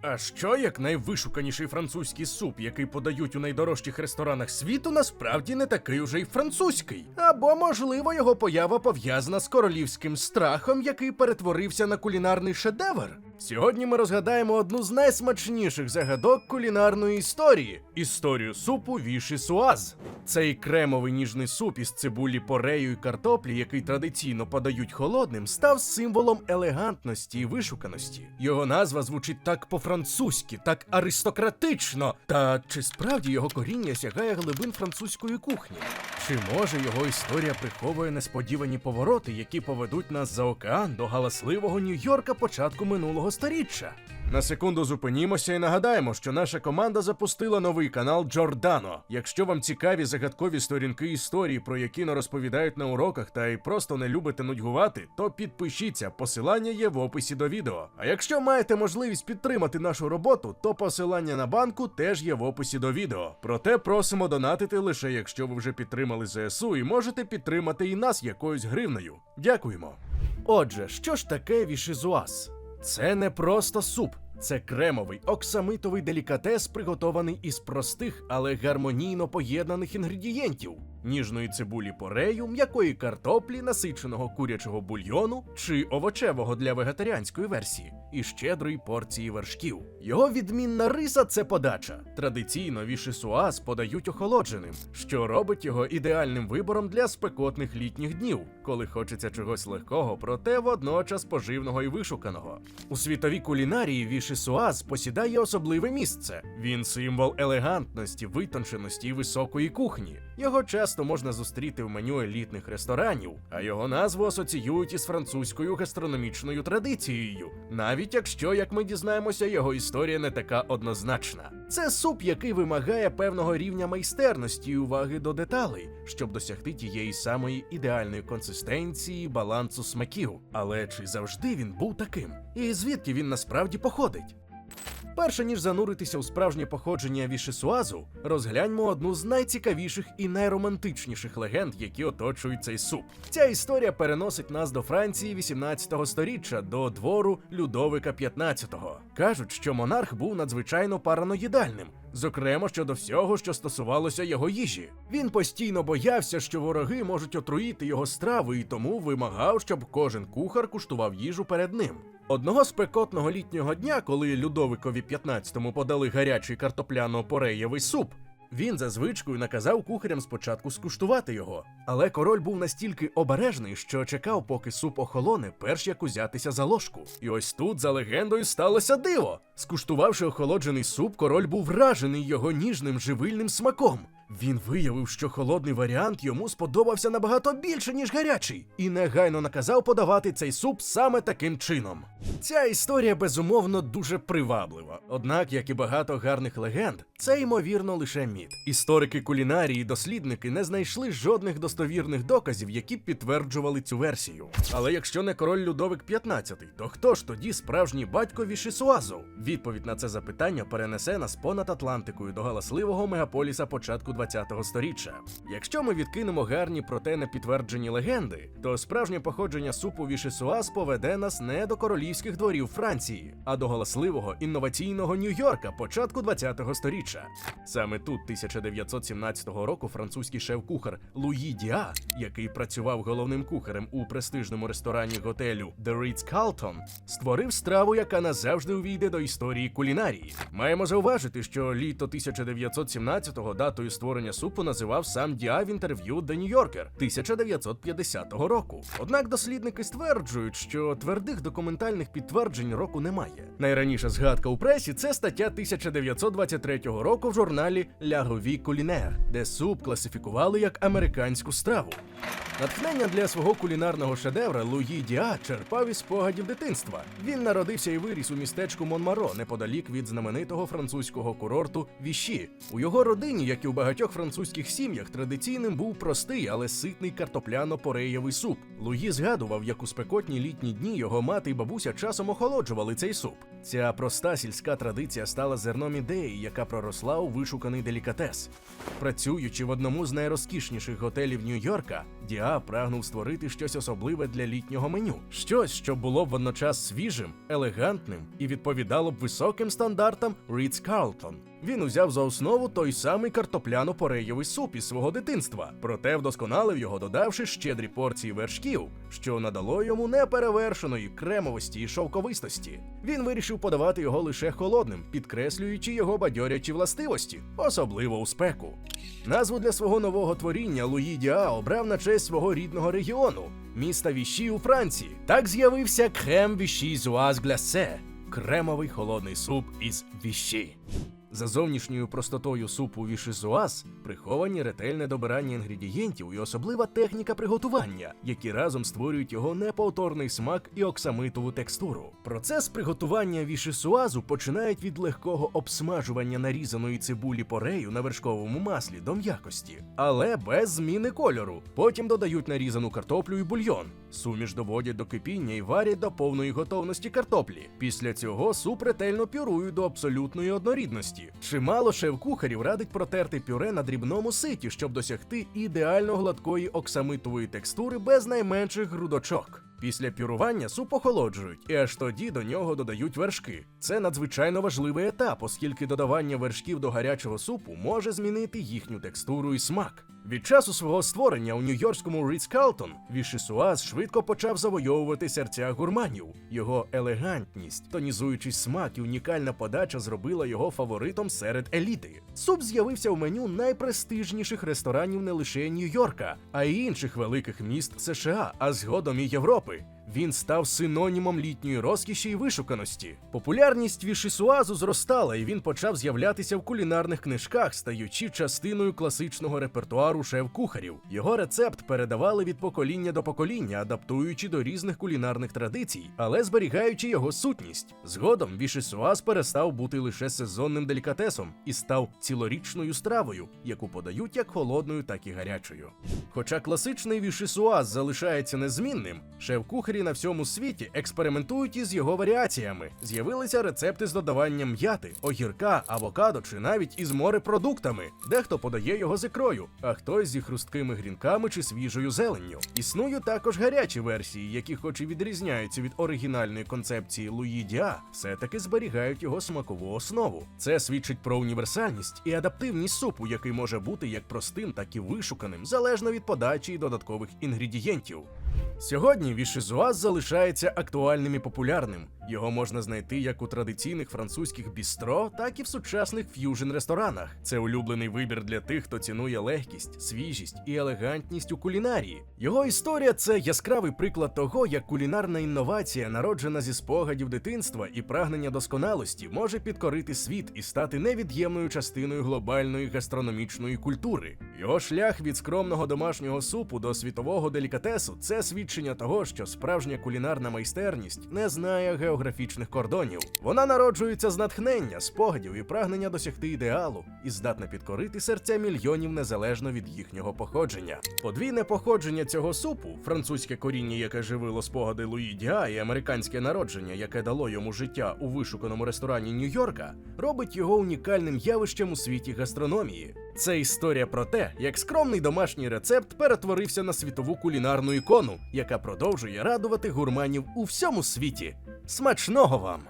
А що, як найвишуканіший французький суп, який подають у найдорожчих ресторанах світу, насправді не такий уже й французький? Або, можливо, його поява пов'язана з королівським страхом, який перетворився на кулінарний шедевр? Сьогодні ми розгадаємо одну з найсмачніших загадок кулінарної історії – історію супу віші-суаз. Цей кремовий ніжний суп із цибулі, порею і картоплі, який традиційно подають холодним, став символом елегантності і вишуканості. Його назва звучить так по-французьки, так аристократично. Та чи справді його коріння сягає глибин французької кухні? Чи може його історія приховує несподівані повороти, які поведуть нас за океан до галасливого Нью-Йорка початку минулого сторіччя? На секунду зупинімося і нагадаємо, що наша команда запустила новий канал Джордано. Якщо вам цікаві загадкові сторінки історії, про які не розповідають на уроках, та й просто не любите нудьгувати, то підпишіться, посилання є в описі до відео. А якщо маєте можливість підтримати нашу роботу, то посилання на банку теж є в описі до відео. Проте просимо донатити лише якщо ви вже підтримали ЗСУ і можете підтримати і нас якоюсь гривнею. Дякуємо. Отже, що ж таке віші-суаз? Це не просто суп. Це кремовий, оксамитовий делікатес, приготований із простих, але гармонійно поєднаних інгредієнтів: ніжної цибулі порею, м'якої картоплі, насиченого курячого бульйону чи овочевого для вегетаріанської версії, і щедрої порції вершків. Його відмінна риса – це подача. Традиційно віші-суаз подають охолодженим, що робить його ідеальним вибором для спекотних літніх днів, коли хочеться чогось легкого, проте водночас поживного і вишуканого. У світовій кулінарії віші-суаз посідає особливе місце. Він символ елегантності, витонченості і високої кухні. Його часто можна зустріти в меню елітних ресторанів, а його назву асоціюють із французькою гастрономічною традицією, навіть якщо, як ми дізнаємося, його історія не така однозначна. Це суп, який вимагає певного рівня майстерності і уваги до деталей, щоб досягти тієї самої ідеальної консистенції, балансу смаків. Але чи завжди він був таким? І звідки він насправді походить? Перше ніж зануритися у справжнє походження віші-суазу, розгляньмо одну з найцікавіших і найромантичніших легенд, які оточують цей суп. Ця історія переносить нас до Франції 18-го сторіччя, до двору Людовика XV. Кажуть, що монарх був надзвичайно параноїдальним, зокрема щодо всього, що стосувалося його їжі. Він постійно боявся, що вороги можуть отруїти його страви, і тому вимагав, щоб кожен кухар куштував їжу перед ним. Одного спекотного літнього дня, коли Людовикові XV подали гарячий картопляно-пореєвий суп, він за звичкою наказав кухарям спочатку скуштувати його. Але король був настільки обережний, що чекав, поки суп охолоне, перш як узятися за ложку. І ось тут, за легендою, сталося диво. Скуштувавши охолоджений суп, король був вражений його ніжним живильним смаком. Він виявив, що холодний варіант йому сподобався набагато більше, ніж гарячий, і негайно наказав подавати цей суп саме таким чином. Ця історія, безумовно, дуже приваблива. Однак, як і багато гарних легенд, це, ймовірно, лише міт. Історики кулінарії і дослідники не знайшли жодних достовірних доказів, які б підтверджували цю версію. Але якщо не король Людовик XV, то хто ж тоді справжній батько віші-суазу? Відповідь на це запитання перенесе нас понад Атлантикою до галасливого мегаполіса початку 20-го сторіччя. Якщо ми відкинемо гарні, проте не підтверджені легенди, то справжнє походження супу віші-суаз поведе нас не до королівських дворів Франції, а до галасливого інноваційного Нью-Йорка початку 20-го сторіччя. Саме тут 1917 року французький шеф-кухар Луї Діа, який працював головним кухарем у престижному ресторані готелю The Ritz-Carlton, створив страву, яка назавжди увійде до історії кулінарії. Маємо зауважити, що літо 1917-го датою створення супу називав сам Діа в інтерв'ю The New Yorker 1950 року. Однак дослідники стверджують, що твердих документальних підтверджень року немає. Найраніша згадка у пресі – це стаття 1923 року в журналі La Revue Culinaire, де суп класифікували як американську страву. Натхнення для свого кулінарного шедевра Луї Діа черпав із спогадів дитинства. Він народився і виріс у містечку Монмаро, неподалік від знаменитого французького курорту Віші. У його родині, як і у багатьох багатьох французьких сім'ях традиційним був простий, але ситний картопляно-пореєвий суп. Луї згадував, як у спекотні літні дні його мати і бабуся часом охолоджували цей суп. Ця проста сільська традиція стала зерном ідеї, яка проросла у вишуканий делікатес. Працюючи в одному з найрозкішніших готелів Нью-Йорка, Діа прагнув створити щось особливе для літнього меню. Щось, що було б водночас свіжим, елегантним і відповідало б високим стандартам Рітц-Карлтон. Він узяв за основу той самий картопляно-пореєвий суп із свого дитинства, проте вдосконалив його, додавши щедрі порції вершків, що надало йому неперевершеної кремовості і шовковистості. Він вирішив подавати його лише холодним, підкреслюючи його бадьорячі властивості, особливо у спеку. Назву для свого нового творіння Луї Діа обрав на честь свого рідного регіону – міста Віші у Франції. Так з'явився крем віші-зуаз глясе – кремовий холодний суп із Віші. За зовнішньою простотою супу віші-зуаз приховані ретельне добирання інгредієнтів і особлива техніка приготування, які разом створюють його неповторний смак і оксамитову текстуру. Процес приготування віші-зуазу починають від легкого обсмажування нарізаної цибулі порею на вершковому маслі до м'якості, але без зміни кольору. Потім додають нарізану картоплю і бульйон. Суміш доводять до кипіння і варять до повної готовності картоплі. Після цього суп ретельно пюрують до абсолютної однорідності. Чимало шеф-кухарів радить протерти пюре на дрібному ситі, щоб досягти ідеально гладкої оксамитової текстури без найменших грудочок. Після пюрування суп охолоджують, і аж тоді до нього додають вершки. Це надзвичайно важливий етап, оскільки додавання вершків до гарячого супу може змінити їхню текстуру і смак. Від часу свого створення у нью-йоркському Рітц-Карлтон віші-зуаз швидко почав завойовувати серця гурманів. Його елегантність, тонізуючий смак і унікальна подача зробила його фаворитом серед еліти. Суп з'явився в меню найпрестижніших ресторанів не лише Нью-Йорка, а й інших великих міст США, а згодом і Європи. Він став синонімом літньої розкіші і вишуканості. Популярність віші-зуазу зростала, і він почав з'являтися в кулінарних книжках, стаючи частиною класичного репертуару шеф-кухарів. Його рецепт передавали від покоління до покоління, адаптуючи до різних кулінарних традицій, але зберігаючи його сутність. Згодом віші-зуаз перестав бути лише сезонним делікатесом і став цілорічною стравою, яку подають як холодною, так і гарячою. Хоча класичний віші-зуаз залишається незмінним, шеф-кухарі на всьому світі експериментують із його варіаціями. З'явилися рецепти з додаванням м'яти, огірка, авокадо чи навіть із морепродуктами. Дехто подає його з ікрою, а хтось зі хрусткими грінками чи свіжою зеленню. Існують також гарячі версії, які хоч і відрізняються від оригінальної концепції Луї Діа, все-таки зберігають його смакову основу. Це свідчить про універсальність і адаптивність супу, який може бути як простим, так і вишуканим, залежно від подачі і додаткових інгредієнтів. Сьогодні віші-зуаз залишається актуальним і популярним. Його можна знайти як у традиційних французьких бістро, так і в сучасних ф'южн-ресторанах. Це улюблений вибір для тих, хто цінує легкість, свіжість і елегантність у кулінарії. Його історія – це яскравий приклад того, як кулінарна інновація, народжена зі спогадів дитинства і прагнення досконалості, може підкорити світ і стати невід'ємною частиною глобальної гастрономічної культури. Його шлях від скромного домашнього супу до світового делікатесу – це свідчення того, що справжня кулінарна майстерність не знає географічних кордонів. Вона народжується з натхнення, спогадів і прагнення досягти ідеалу і здатна підкорити серця мільйонів незалежно від їхнього походження. Подвійне походження цього супу, французьке коріння, яке живило спогади Луї Діа, і американське народження, яке дало йому життя у вишуканому ресторані Нью-Йорка, робить його унікальним явищем у світі гастрономії. Це історія про те, як скромний домашній рецепт перетворився на світову кулінарну ікону, яка продовжує радувати гурманів у всьому світі. Смачного вам!